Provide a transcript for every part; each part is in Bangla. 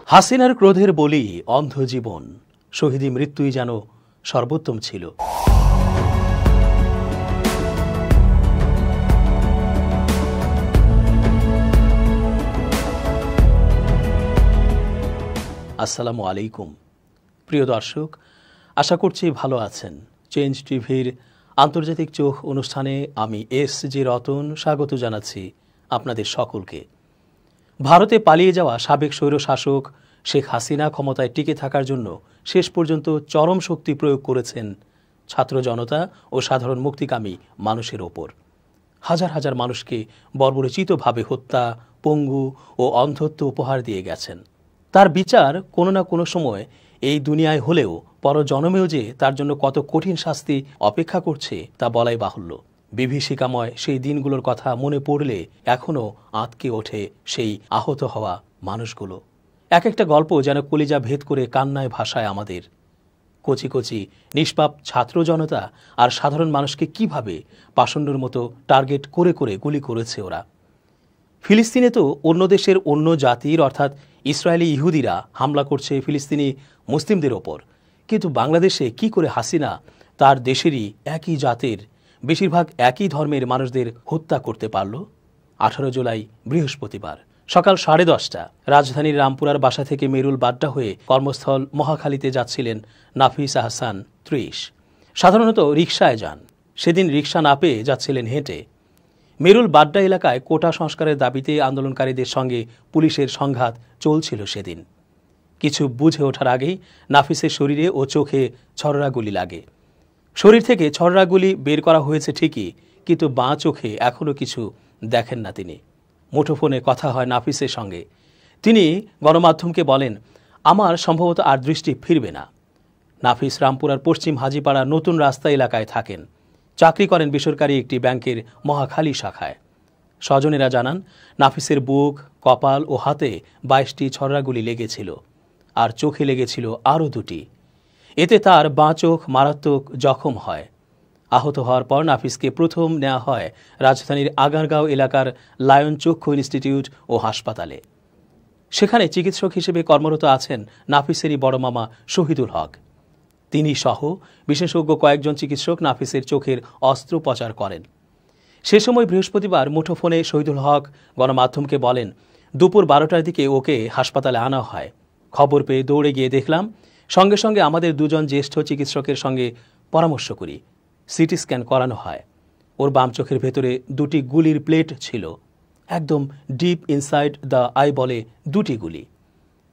হাসিনার ক্রোধের বলি অন্ধ জীবন, শহীদী মৃত্যুই যেন সর্বোত্তম ছিল। আসসালামু আলাইকুম প্রিয় দর্শক, আশা করছি ভালো আছেন। চেঞ্জ টিভির আন্তর্জাতিক চোখ অনুষ্ঠানে আমি এস.জি. রতন স্বাগত জানাচ্ছি আপনাদের সকলকে। ভারতে পালিয়ে যাওয়া সাবেক স্বৈরশাসক শেখ হাসিনা ক্ষমতায় টিকে থাকার জন্য শেষ পর্যন্ত চরম শক্তি প্রয়োগ করেছেন ছাত্র জনতা ও সাধারণ মুক্তিকামী মানুষের ওপর। হাজার হাজার মানুষকে বর্বরচিতভাবে হত্যা, পঙ্গু ও অন্ধত্ব উপহার দিয়ে গেছেন। তার বিচার কোনো না কোনো সময় এই দুনিয়ায় হলেও পরজন্মেও যে তার জন্য কত কঠিন শাস্তি অপেক্ষা করছে তা বলাই বাহুল্য। বিভীষিকাময় সেই দিনগুলোর কথা মনে পড়লে এখনও আঁতকে ওঠে সেই আহত হওয়া মানুষগুলো। এক একটা গল্প যেন কলিজা ভেদ করে কান্নায় ভাসায় আমাদের। কচি কচি নিষ্পাপ ছাত্র জনতা আর সাধারণ মানুষকে কিভাবে পাষণ্ডর মতো টার্গেট করে করে গুলি করেছে ওরা। ফিলিস্তিনে তো অন্য দেশের অন্য জাতির অর্থাৎ ইসরায়েলি ইহুদিরা হামলা করছে ফিলিস্তিনি মুসলিমদের ওপর, কিন্তু বাংলাদেশে কি করে হাসিনা তার দেশেরই একই জাতের বেশিরভাগ একই ধর্মের মানুষদের হত্যা করতে পারল? 18 জুলাই বৃহস্পতিবার সকাল 10:30 রাজধানীর রামপুরার বাসা থেকে মেরুল বাড্ডা হয়ে কর্মস্থল মহাখালীতে যাচ্ছিলেন নাফিস আহসান 30। সাধারণত রিকশায় যান, সেদিন রিকশা না পেয়ে যাচ্ছিলেন হেঁটে। মেরুল বাড্ডা এলাকায় কোটা সংস্কারের দাবিতে আন্দোলনকারীদের সঙ্গে পুলিশের সংঘাত চলছিল সেদিন। কিছু বুঝে ওঠার আগেই নাফিসের শরীরে ও চোখে ছররাগুলি লাগে। শরীর থেকে ছররাগুলি বের করা হয়েছে ঠিকই, কিন্তু বাঁ চোখে এখনও কিছু দেখেন না তিনি। মুঠোফোনে কথা হয় নাফিসের সঙ্গে। তিনি গণমাধ্যমকে বলেন, আমার সম্ভবত আর দৃষ্টি ফিরবে না। নাফিস রামপুরার পশ্চিম হাজিপাড়া নতুন রাস্তা এলাকায় থাকেন। চাকরি করেন বেসরকারি একটি ব্যাংকের মহাখালী শাখায়। স্বজনেরা জানান, নাফিসের বুক, কপাল ও হাতে 22টি ছররাগুলি লেগেছিল, আর চোখে লেগেছিল আরও 2টি। এতে তার বাঁ চোখ মারাত্মক জখম হয়। আহত হওয়ার পর নাফিসকে প্রথম নেওয়া হয় রাজধানীর আগারগাঁও এলাকার লায়ন চক্ষু ইনস্টিটিউট ও হাসপাতালে। সেখানে চিকিৎসক হিসেবে কর্মরত আছেন নাফিসেরই বড় মামা শহীদুল হক। তিনি সহ বিশেষজ্ঞ কয়েকজন চিকিৎসক নাফিসের চোখের অস্ত্রোপচার করেন। সে সময় বৃহস্পতিবার মুঠোফোনে শহীদুল হক গণমাধ্যমকে বলেন, দুপুর 12টার দিকে ওকে হাসপাতালে আনা হয়। খবর পেয়ে দৌড়ে গিয়ে দেখলাম, সঙ্গে সঙ্গে আমাদের 2জন জ্যেষ্ঠ চিকিৎসকের সঙ্গে পরামর্শ করি। সিটি স্ক্যান করানো হয়। ওর বাম চোখের ভেতরে 2টি গুলির প্লেট ছিল, একদম ডিপ ইনসাইড দ্য আই বলে 2টি গুলি।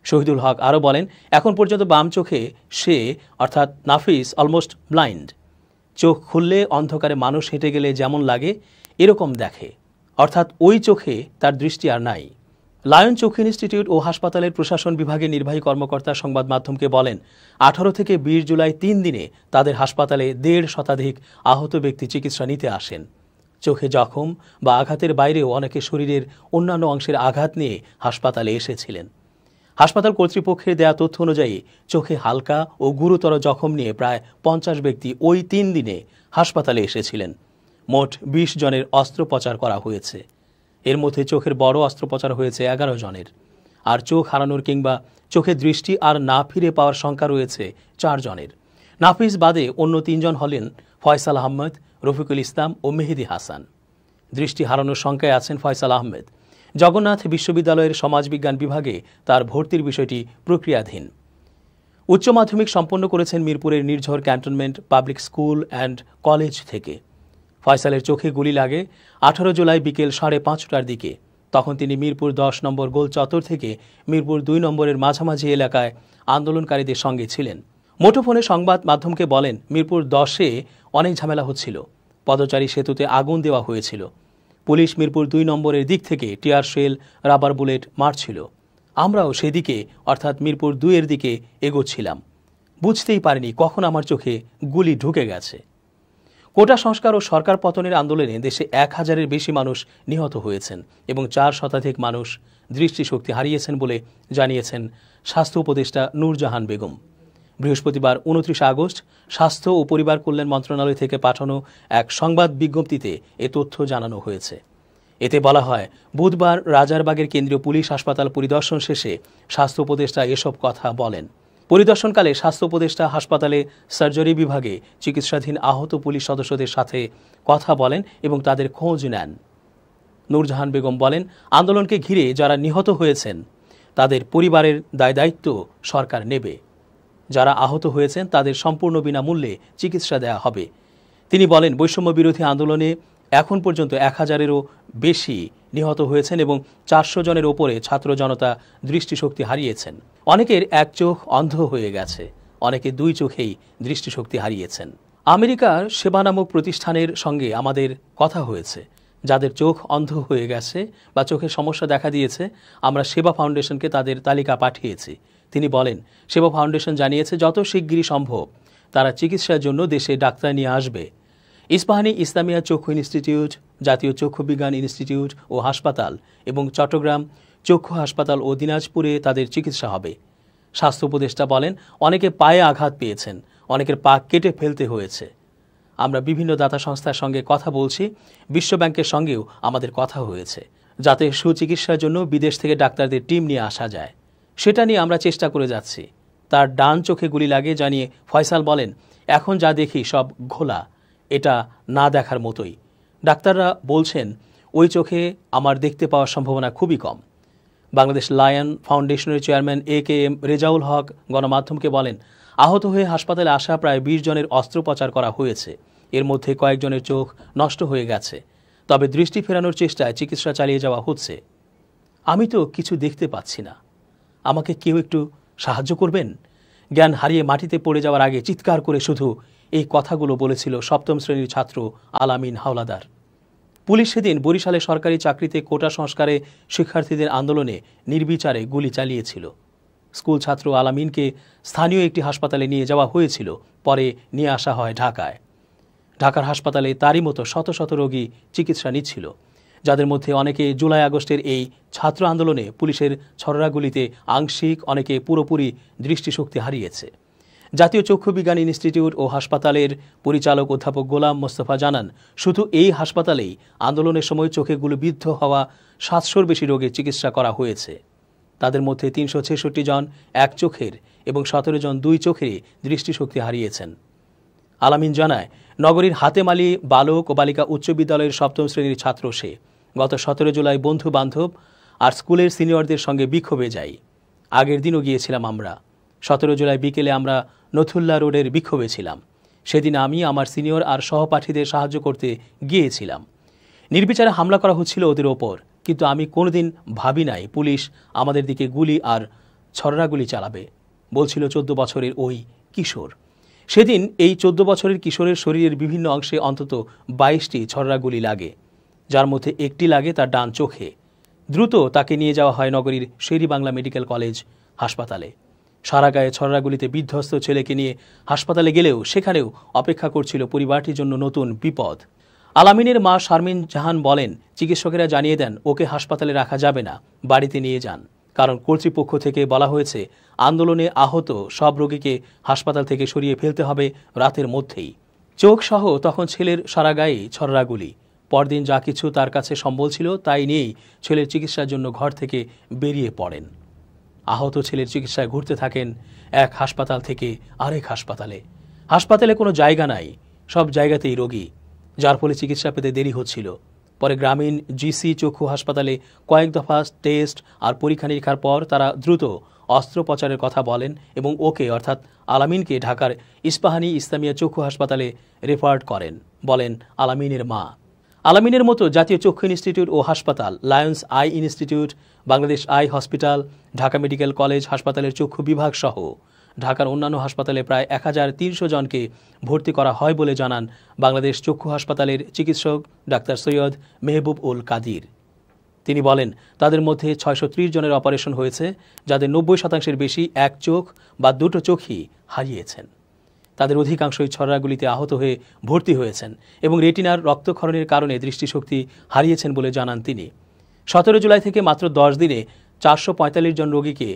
শহীদুল হক আরও বলেন, এখন পর্যন্ত বাম চোখে সে অর্থাৎ নাফিস অলমোস্ট ব্লাইন্ড। চোখ খুললে অন্ধকারে মানুষ হেঁটে গেলে যেমন লাগে এরকম দেখে, অর্থাৎ ওই চোখে তার দৃষ্টি আর নাই। লায়ন চক্ষু ইনস্টিটিউট ও হাসপাতালের প্রশাসন বিভাগের নির্বাহী কর্মকর্তা সংবাদ মাধ্যমকে বলেন, 18 থেকে 20 জুলাই 3 দিনে তাদের হাসপাতালে 1.5 শতাধিক আহত ব্যক্তি চিকিৎসা নিতে আসেন। চোখে জখম বা আঘাতের বাইরেও অনেকে শরীরের অন্যান্য অংশের আঘাত নিয়ে হাসপাতালে এসেছিলেন। হাসপাতাল কর্তৃপক্ষের দেয়া তথ্য অনুযায়ী চোখে হালকা ও গুরুতর জখম নিয়ে প্রায় 50 ব্যক্তি ওই 3 দিনে হাসপাতালে এসেছিলেন। মোট 20 জনের অস্ত্রোপচার করা হয়েছে। এর মধ্যে চোখের বড় অস্ত্রোপচার হয়েছে 11 জনের, আর চোখ হারানোর কিংবা চোখে দৃষ্টি আর না ফিরে পাওয়ার শঙ্কা রয়েছে 4 জনের। নাফিস বাদে অন্য 3 জন হলেন ফয়সাল আহমেদ, রফিকুল ইসলাম ও মেহেদি হাসান। দৃষ্টি হারানোর শঙ্কায় আছেন ফয়সাল আহমেদ। জগন্নাথ বিশ্ববিদ্যালয়ের সমাজবিজ্ঞান বিভাগে তার ভর্তির বিষয়টি প্রক্রিয়াধীন। উচ্চ মাধ্যমিক সম্পন্ন করেছেন মিরপুরের Nirjhar cantonment public school and college থেকে। ফয়সালের চোখে গুলি লাগে 18 জুলাই বিকেল 5:30টার দিকে। তখন তিনি মিরপুর 10 নম্বর গোল চত্বর থেকে মিরপুর 2 নম্বরের মাঝামাঝি এলাকায় আন্দোলনকারীদের সঙ্গে ছিলেন। মুঠোফোনে সংবাদ মাধ্যমকে বলেন, মিরপুর 10-এ অনেক ঝামেলা হচ্ছিল। পদচারী সেতুতে আগুন দেওয়া হয়েছিল। পুলিশ মিরপুর 2 নম্বরের দিক থেকে টিয়ার শেল, রাবার বুলেট মারছিল। আমরাও সেদিকে অর্থাৎ মিরপুর 2-এর দিকে এগোচ্ছিলাম। বুঝতেই পারিনি কখন আমার চোখে গুলি ঢুকে গেছে। কোটা সংস্কার ও সরকার পতনের আন্দোলনে দেশে 1000-এর বেশি মানুষ নিহত হয়েছেন এবং 4 শতাধিক মানুষ দৃষ্টিশক্তি হারিয়েছেন বলে জানিয়েছেন স্বাস্থ্য উপদেষ্টা নূরজাহান বেগম। বৃহস্পতিবার 29 আগস্ট স্বাস্থ্য ও পরিবার কল্যাণ মন্ত্রণালয় থেকে পাঠানো এক সংবাদ বিজ্ঞপ্তিতে এ তথ্য জানানো হয়েছে। এতে বলা হয়, বুধবার রাজারবাগের কেন্দ্রীয় পুলিশ হাসপাতাল পরিদর্শন শেষে স্বাস্থ্য উপদেষ্টা এসব কথা বলেন। পরিদর্শনকালে স্বাস্থ্য উপদেষ্টা হাসপাতালে সার্জারি বিভাগে চিকিৎসাধীন আহত পুলিশ সদস্যদের সাথে কথা বলেন এবং তাদের খোঁজ নেন। নূরজাহান বেগম বলেন, আন্দোলনকে ঘিরে যারা নিহত হয়েছেন তাদের পরিবারের দায়-দায়িত্ব সরকার নেবে। যারা আহত হয়েছেন তাদের সম্পূর্ণ বিনামূল্যে চিকিৎসা দেওয়া হবে। তিনি বলেন, বৈষম্য বিরোধী আন্দোলনে এখন পর্যন্ত 1000-এরও বেশি নিহত হয়েছেন এবং 400 জনের ওপরে ছাত্র জনতা দৃষ্টিশক্তি হারিয়েছেন। অনেকের এক চোখ অন্ধ হয়ে গেছে, অনেকে 2 চোখেই দৃষ্টিশক্তি হারিয়েছেন। আমেরিকার সেবা নামক প্রতিষ্ঠানের সঙ্গে আমাদের কথা হয়েছে। যাদের চোখ অন্ধ হয়ে গেছে বা চোখের সমস্যা দেখা দিয়েছে, আমরা সেবা ফাউন্ডেশনকে তাদের তালিকা পাঠিয়েছি। তিনি বলেন, সেবা ফাউন্ডেশন জানিয়েছে যত শিগগিরই সম্ভব তারা চিকিৎসার জন্য দেশে ডাক্তার নিয়ে আসবে। ইস্পাহানী ইসলামিয়া চক্ষু ইনস্টিটিউট, জাতীয় চক্ষু বিজ্ঞান ইনস্টিটিউট ও হাসপাতাল এবং চট্টগ্রাম চক্ষু হাসপাতাল ও দিনাজপুরে তাদের চিকিৎসা হবে। স্বাস্থ্য উপদেষ্টা বলেন, অনেকে পায়ে আঘাত পেয়েছেন, অনেকের পা কেটে ফেলতে হয়েছে। আমরা বিভিন্ন দাতা সংস্থার সঙ্গে কথা বলছি, বিশ্বব্যাংকের সঙ্গেও আমাদের কথা হয়েছে, যাতে সুচিকিৎসার জন্য বিদেশ থেকে ডাক্তারদের টিম নিয়ে আসা যায়। সেটা নিয়ে আমরা চেষ্টা করে যাচ্ছি। তার ডান চোখে গুলি লাগে জানিয়ে ফয়সাল বলেন, এখন যা দেখি সব ঘোলা, এটা না দেখার মতোই। ডাক্তাররা বলছেন ওই চোখে আমার দেখতে পাওয়ার সম্ভাবনা খুবই কম। বাংলাদেশ লায়ন ফাউন্ডেশনের চেয়ারম্যান AKM রেজাউল হক গণমাধ্যমকে বলেন, আহত হয়ে হাসপাতালে আসা প্রায় 20 জনের অস্ত্রোপচার করা হয়েছে। এর মধ্যে কয়েকজনের চোখ নষ্ট হয়ে গেছে, তবে দৃষ্টি ফেরানোর চেষ্টায় চিকিৎসা চালিয়ে যাওয়া হচ্ছে। আমি তো কিছু দেখতে পাচ্ছি না, আমাকে কেউ একটু সাহায্য করবেন? জ্ঞান হারিয়ে মাটিতে পড়ে যাওয়ার আগে চিৎকার করে শুধু এই কথাগুলো বলেছিল 7ম শ্রেণীর ছাত্র আলামিন হাওলাদার। পুলিশ সেদিন বরিশালে সরকারি চাকরিতে কোটা সংস্কারে শিক্ষার্থীদের আন্দোলনে নির্বিচারে গুলি চালিয়েছিল। স্কুল ছাত্র আলামিনকে স্থানীয় একটি হাসপাতালে নিয়ে যাওয়া হয়েছিল, পরে নিয়ে আসা হয় ঢাকায়। ঢাকার হাসপাতালে তারই মতো শত শত রোগী চিকিৎসা নিচ্ছিল, যাদের মধ্যে অনেকে জুলাই আগস্টের এই ছাত্র আন্দোলনে পুলিশের ছররাগুলিতে আংশিক, অনেকে পুরোপুরি দৃষ্টিশক্তি হারিয়েছে। জাতীয় চক্ষু বিজ্ঞান ইনস্টিটিউট ও হাসপাতালের পরিচালক অধ্যাপক গোলাম মোস্তফা জানান, শুধু এই হাসপাতালেই আন্দোলনের সময় চোখে গুলিবিদ্ধ হওয়া 700-র বেশি রোগীর চিকিৎসা করা হয়েছে। তাদের মধ্যে 366 জন এক চোখের এবং 17 জন 2 চোখেরই দৃষ্টিশক্তি হারিয়েছেন। আলামিন জানায়, নগরীর হাতেমালি বালক ও বালিকা উচ্চ বিদ্যালয়ের 7ম শ্রেণীর ছাত্র সে। গত 17 জুলাই বন্ধু বান্ধব আর স্কুলের সিনিয়রদের সঙ্গে বিক্ষোভে যাই। আগের দিনও গিয়েছিলাম আমরা। 17 জুলাই বিকেলে আমরা নথুল্লা রোডের বিক্ষোভে ছিলাম। সেদিন আমি আমার সিনিয়র আর সহপাঠীদের সাহায্য করতে গিয়েছিলাম। নির্বিচারে হামলা করা হচ্ছিল ওদের ওপর, কিন্তু আমি কোনোদিন ভাবি নাই পুলিশ আমাদের দিকে গুলি আর ছররাগুলি চালাবে, বলছিল 14 বছরের ওই কিশোর। সেদিন এই 14 বছরের কিশোরের শরীরের বিভিন্ন অংশে অন্তত 22টি ছররাগুলি লাগে, যার মধ্যে একটি লাগে তার ডান চোখে। দ্রুত তাকে নিয়ে যাওয়া হয় নগরীর শের-ই-বাংলা মেডিকেল কলেজ হাসপাতালে। সারা গায়ে ছররাগুলিতে বিধ্বস্ত ছেলেকে নিয়ে হাসপাতালে গেলেও সেখানেও অপেক্ষা করছিল পরিবারটির জন্য নতুন বিপদ। আলামিনের মা শারমিন জাহান বলেন, চিকিৎসকেরা জানিয়ে দেন ওকে হাসপাতালে রাখা যাবে না, বাড়িতে নিয়ে যান, কারণ কর্তৃপক্ষ থেকে বলা হয়েছে আন্দোলনে আহত সব রোগীকে হাসপাতাল থেকে সরিয়ে ফেলতে হবে রাতের মধ্যেই। চোখ সহ তখন ছেলের সারা গায়ে ছররাগুলি। পরদিন যা কিছু তার কাছে সম্বল ছিল তাই নিয়েই ছেলের চিকিৎসার জন্য ঘর থেকে বেরিয়ে পড়েন। আহত ছেলের চিকিৎসায় ঘুরতে থাকেন এক হাসপাতাল থেকে আরেক হাসপাতালে। হাসপাতালে কোনো জায়গা নাই, সব জায়গাতেই রোগী, যার ফলে চিকিৎসা পেতে দেরি হচ্ছিল। পরে গ্রামীণ GC চক্ষু হাসপাতালে কয়েক দফা টেস্ট আর পরীক্ষা নিরীক্ষার পর তারা দ্রুত অস্ত্রোপচারের কথা বলেন এবং ওকে অর্থাৎ আলামিনকে ঢাকার ইস্পাহানী ইসলামিয়া চক্ষু হাসপাতালে রেফার্ড করেন, বলেন আলামিনের মা। আলামিনের মতো জাতীয় চক্ষু ইনস্টিটিউট ও হাসপাতাল, Lions eye institute, Bangladesh eye hospital, Dhaka medical college হাসপাতালের চক্ষু বিভাগ সহ ঢাকার অন্যান্য হাসপাতালে প্রায় 1300 জনকে ভর্তি করা হয় বলে জানান বাংলাদেশ চক্ষু হাসপাতালের চিকিৎসক ডাক্তার সৈয়দ মেহবুব উল কাদির। তিনি বলেন, তাদের মধ্যে 630 জনের অপারেশন হয়েছে, যাদের 90% বেশি এক চোখ বা দুটো চোখই হারিয়েছেন। তাদের অধিকাংশই ছররাগুলিতে আহত হয়ে ভর্তি হয়েছেন এবং রেটিনার রক্তক্ষরণের কারণে দৃষ্টিশক্তি হারিয়েছেন বলে জানান তিনি। 17 জুলাই থেকে মাত্র 10 দিনে 445 জন রোগীকে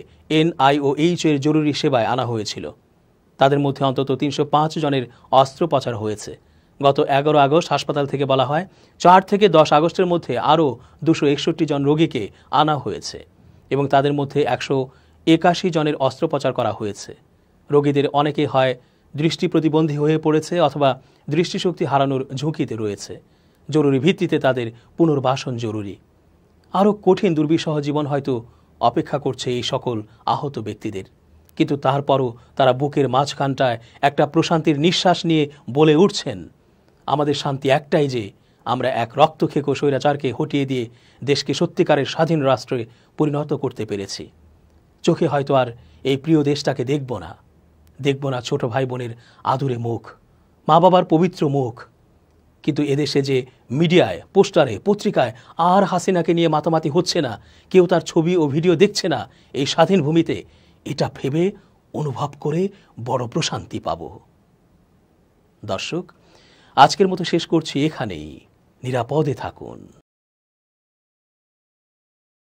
NIOH এর জরুরি সেবায় আনা হয়েছিল। তাদের মধ্যে অন্তত 305 জনের অস্ত্রোপচার হয়েছে। গত 11 আগস্ট হাসপাতাল থেকে বলা হয় 4 থেকে 10 আগস্টের মধ্যে আরও 261 জন রোগীকে আনা হয়েছে এবং তাদের মধ্যে 181 জনের অস্ত্রোপচার করা হয়েছে। রোগীদের অনেকে হয় দৃষ্টি প্রতিবন্ধী হয়ে পড়েছে অথবা দৃষ্টিশক্তি হারানোর ঝুঁকিতে রয়েছে। জরুরি ভিত্তিতে তাদের পুনর্বাসন জরুরি। আরও কঠিন দুর্বিষহ জীবন হয়তো অপেক্ষা করছে এই সকল আহত ব্যক্তিদের, কিন্তু তারপরও তারা বুকের মাঝখানটায় একটা প্রশান্তির নিঃশ্বাস নিয়ে বলে উঠছেন, আমাদের শান্তি একটাই যে আমরা এক রক্তক্ষেকো স্বৈরাচারকে হটিয়ে দিয়ে দেশকে সত্যিকারের স্বাধীন রাষ্ট্রে পরিণত করতে পেরেছি। চোখে হয়তো আর এই প্রিয় দেশটাকে দেখব না ছোট ভাই বোনের আদুরে মুখ, মা বাবার পবিত্র মুখ, কিন্তু এদেশে যে মিডিয়ায়, পোস্টারে, পত্রিকায় আর হাসিনাকে নিয়ে মাতামাতি হচ্ছে না, কেউ তার ছবি ও ভিডিও দেখছে না এই স্বাধীন ভূমিতে, এটা ভেবে অনুভব করে বড় প্রশান্তি পাব। দর্শক, আজকের মতো শেষ করছি এখানেই। নিরাপদে থাকুন।